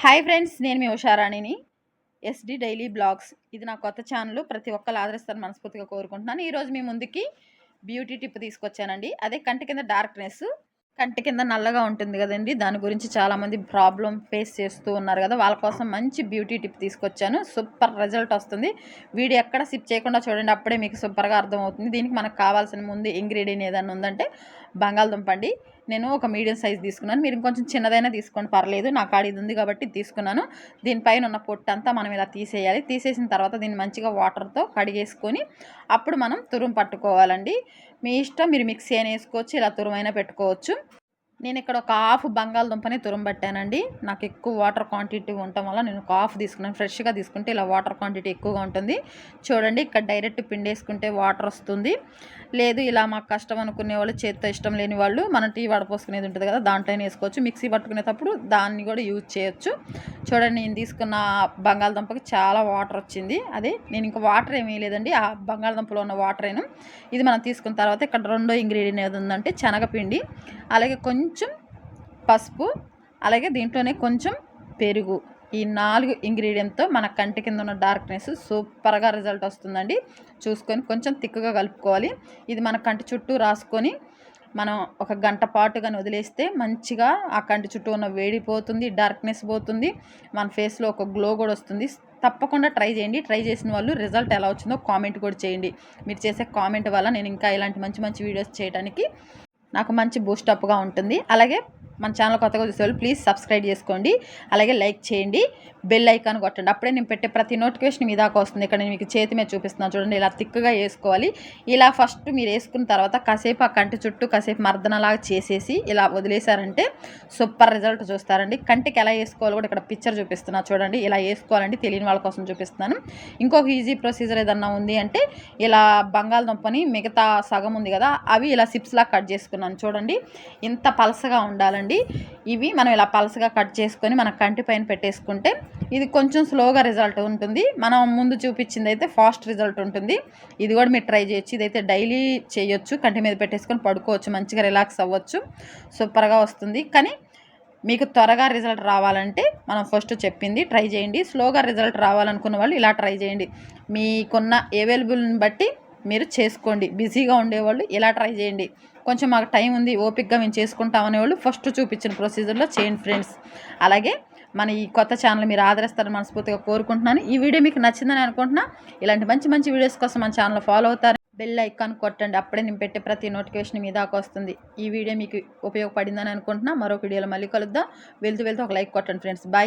Hi friends, నేను మీ ఉషారాణిని. SD daily blogs ఇది నా కొత్త ఛానల్. ప్రతి ఒక్కరు ఆదరిస్తారని మనస్ఫూర్తిగా కోరుకుంటున్నాను. ఈరోజు మీ ముందుకి బ్యూటీ టిప్ తీసుకొచ్చానండి. అదే కంటి కింద డార్క్నెస్, కంటి కింద నల్లగా ఉంటుంది కదండి, దాని గురించి చాలామంది ప్రాబ్లం ఫేస్ చేస్తూ ఉన్నారు కదా, వాళ్ళ కోసం మంచి బ్యూటీ టిప్ తీసుకొచ్చాను. సూపర్ రిజల్ట్ వస్తుంది. వీడియో ఎక్కడ స్కిప్ చేయకుండా చూడండి, అప్పుడే మీకు సూపర్గా అర్థమవుతుంది. దీనికి మనకు కావాల్సిన ముందు ఇంగ్రీడియంట్ ఏదైనా ఉందంటే బంగాళదుంప అండి. నేను ఒక మీడియం సైజ్ తీసుకున్నాను. మీరు ఇంకొంచెం చిన్నదైనా తీసుకోండి, పర్లేదు. నా కాడ ఇది ఉంది కాబట్టి తీసుకున్నాను. దీనిపైన ఉన్న పొట్టు అంతా మనం ఇలా తీసేయాలి. తీసేసిన తర్వాత దీన్ని మంచిగా వాటర్తో కడిగేసుకొని అప్పుడు మనం తురుము పట్టుకోవాలండి. మీ ఇష్టం, మీరు మిక్సీ అయినా వేసుకోవచ్చు, ఇలా తురుమైనా పెట్టుకోవచ్చు. నేను ఇక్కడ ఒక హాఫ్ బంగాళదుంపని తురుముబట్టానండి. నాకు ఎక్కువ వాటర్ క్వాంటిటీ ఉండటం వల్ల నేను ఒక హాఫ్ తీసుకున్నాను. ఫ్రెష్గా తీసుకుంటే ఇలా వాటర్ క్వాంటిటీ ఎక్కువగా ఉంటుంది. చూడండి, ఇక్కడ డైరెక్ట్ పిండేసుకుంటే వాటర్ వస్తుంది. లేదు, ఇలా మాకు కష్టం అనుకునే వాళ్ళు, చేతితో ఇష్టం లేని వాళ్ళు, మనం టీ వడపోసుకునేది ఉంటుంది కదా, దాంట్లోనే వేసుకోవచ్చు. మిక్సీ పట్టుకునేటప్పుడు దాన్ని కూడా యూజ్ చేయొచ్చు. చూడండి, నేను తీసుకున్న బంగాళదుంపకి చాలా వాటర్ వచ్చింది. అదే నేను ఇంకా వాటర్ ఏమీ లేదండి, ఆ బంగాళదుంపలో ఉన్న వాటరేను. ఇది మనం తీసుకున్న తర్వాత ఇక్కడ రెండో ఇంగ్రీడియంట్ ఏది ఉందంటే శనగపిండి, అలాగే కొంచెం పసుపు, అలాగే దీంట్లోనే కొంచెం పెరుగు. ఈ 4 ఇంగ్రీడియంట్తో మన కంటి కింద ఉన్న డార్క్నెస్ సూపర్గా రిజల్ట్ వస్తుందండి. చూసుకొని కొంచెం తిక్కుగా కలుపుకోవాలి. ఇది మన కంటి చుట్టూ రాసుకొని మనం ఒక గంట పాటు కానీ వదిలేస్తే మంచిగా ఆ కంటి చుట్టూ ఉన్న వేడి పోతుంది, డార్క్నెస్ పోతుంది, మన ఫేస్లో ఒక గ్లో కూడా వస్తుంది. తప్పకుండా ట్రై చేయండి. ట్రై చేసిన వాళ్ళు రిజల్ట్ ఎలా వచ్చిందో కామెంట్ కూడా చేయండి. మీరు చేసే కామెంట్ వల్ల నేను ఇంకా ఇలాంటి మంచి మంచి వీడియోస్ చేయడానికి నాకు మంచి బూస్టప్గా ఉంటుంది. అలాగే మన ఛానల్ కొత్తగా చూసేవాళ్ళు ప్లీజ్ సబ్స్క్రైబ్ చేసుకోండి, అలాగే లైక్ చేయండి, బెల్ ఐకాన్ కొట్టండి. అప్పుడే నేను పెట్టే ప్రతి నోటిఫికేషన్ మీ దాకా వస్తుంది. ఇక్కడ నేను మీకు చేతి మీద చూపిస్తున్నాను చూడండి, ఇలా థిక్గా వేసుకోవాలి. ఇలా ఫస్ట్ మీరు వేసుకున్న తర్వాత కాసేపు ఆ కంటి చుట్టూ కాసేపు మర్దనలాగా చేసేసి ఇలా వదిలేశారంటే సూపర్ రిజల్ట్ చూస్తారండి. కంటికి ఎలా వేసుకోవాలో కూడా ఇక్కడ పిక్చర్ చూపిస్తున్నా చూడండి. ఇలా వేసుకోవాలండి, తెలియని వాళ్ళ కోసం చూపిస్తున్నాను. ఇంకొక ఈజీ ప్రొసీజర్ ఏదన్నా ఉంది అంటే, ఇలా బంగాళదుంపని మిగతా సగం ఉంది కదా, అవి ఇలా సిప్స్లా కట్ చేసుకున్నాను చూడండి. ఇంత పలసగా ఉండాలండి. ఇవి మనం ఇలా పలసగా కట్ చేసుకొని మన కంటి పైన పెట్టేసుకుంటే ఇది కొంచెం స్లోగా రిజల్ట్ ఉంటుంది. మనం ముందు చూపించింది అయితే ఫాస్ట్ రిజల్ట్ ఉంటుంది. ఇది కూడా మీరు ట్రై చేయొచ్చు. ఇదైతే డైలీ చేయొచ్చు. కంటి మీద పెట్టేసుకొని పడుకోవచ్చు, మంచిగా రిలాక్స్ అవ్వచ్చు, సూపర్గా వస్తుంది. కానీ మీకు త్వరగా రిజల్ట్ రావాలంటే మనం ఫస్ట్ చెప్పింది ట్రై చేయండి. స్లోగా రిజల్ట్ రావాలనుకున్న వాళ్ళు ఇలా ట్రై చేయండి. మీకున్న అవైలబుల్ని బట్టి మీరు చేసుకోండి. బిజీగా ఉండేవాళ్ళు ఇలా ట్రై చేయండి. కొంచెం మాకు టైం ఉంది, ఓపిక్గా మేము చేసుకుంటామనేవాళ్ళు ఫస్ట్ చూపించిన ప్రొసీజర్లో చేయండి ఫ్రెండ్స్. అలాగే మన ఈ కొత్త ఛానల్ మీరు ఆదరిస్తారని మనస్ఫూర్తిగా కోరుకుంటున్నాను. ఈ వీడియో మీకు నచ్చిందని అనుకుంటున్నా. ఇలాంటి మంచి మంచి వీడియోస్ కోసం మన ఛానల్ ఫాలో అవుతారు, బెల్ ఐకాన్ కొట్టండి. అప్పుడే నేను పెట్టే ప్రతి నోటిఫికేషన్ మీ దాకా వస్తుంది. ఈ వీడియో మీకు ఉపయోగపడిందని అనుకుంటున్నా. మరొక వీడియోలో మళ్ళీ కలుద్దాం. వెళ్తూ ఒక లైక్ కొట్టండి ఫ్రెండ్స్. బాయ్.